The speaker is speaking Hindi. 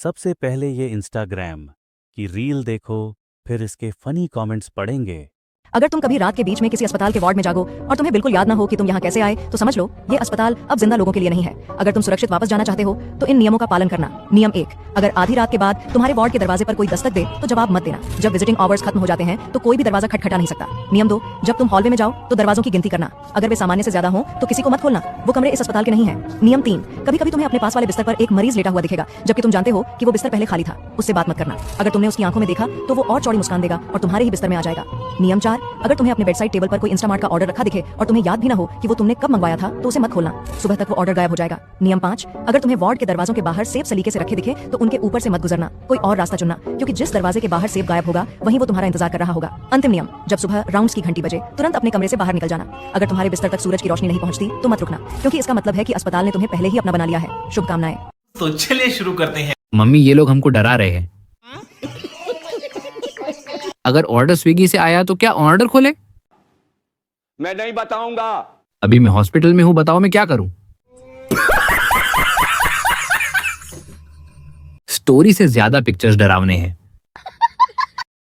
सबसे पहले ये इंस्टाग्राम की रील देखो, फिर इसके फनी कमेंट्स पढ़ेंगे। अगर तुम कभी रात के बीच में किसी अस्पताल के वार्ड में जागो और तुम्हें बिल्कुल याद ना हो कि तुम यहाँ कैसे आए, तो समझ लो ये अस्पताल अब जिंदा लोगों के लिए नहीं है। अगर तुम सुरक्षित वापस जाना चाहते हो तो इन नियमों का पालन करना। नियम 1, अगर आधी रात के बाद तुम्हारे वार्ड के दरवाजे पर कोई दस्तक दे तो जवाब मत देना। जब विजिटिंग आवर्स खत्म हो जाते हैं तो कोई भी दरवाजा खटखटा नहीं सकता। नियम 2, जब तुम हॉलवे में जाओ तो दरवाजों की गिनती करना। अगर वे सामान्य से ज्यादा हो तो किसी को मत खोलना, वो कमरे इस अस्पताल के नहीं है। नियम 3, कभी कभी तुम्हें अपने पास वाले बिस्तर पर एक मरीज लेटा हुआ दिखेगा जबकि तुम जानते हो कि वो बिस्तर पहले खाली था, उससे बात मत करना। अगर तुमने उसकी आंखों में देखा तो वो और चौड़ी मुस्कान देगा और तुम्हारे ही बिस्तर में आ जाएगा। नियम 4, अगर तुम्हें अपने बेडसाइड टेबल पर कोई इंस्टामार्ट का ऑर्डर रखा दिखे और तुम्हें याद भी ना हो कि वो तुमने कब मंगवाया था, तो उसे मत खोलना, सुबह तक वो ऑर्डर गायब हो जाएगा। नियम 5, अगर तुम्हें वार्ड के दरवाजों के बाहर सेब सलीके से रखे दिखे तो उनके ऊपर से मत गुजरना, कोई और रास्ता चुनना, क्योंकि जिस दरवाजे के बाहर सेब गायब होगा वहीं वो तुम्हारा इंतजार कर रहा होगा। अंतिम नियम, जब सुबह राउंड्स की घंटी बजे तुरंत अपने कमरे से बाहर निकल जाना। अगर तुम्हारे बिस्तर तक सूरज की रोशनी नहीं पहुंचती तो मत रुकना, क्योंकि इसका मतलब है कि अस्पताल ने तुम्हें पहले ही अपना बना लिया है। शुभकामनाएं। तो चलिए शुरू करते हैं। मम्मी ये लोग हमको डरा रहे हैं। अगर ऑर्डर स्विगी से आया तो क्या ऑर्डर खोले? मैं नहीं बताऊंगा। अभी मैं हॉस्पिटल में हूँ, बताओ मैं क्या करूं? स्टोरी से ज्यादा पिक्चर्स डरावने हैं।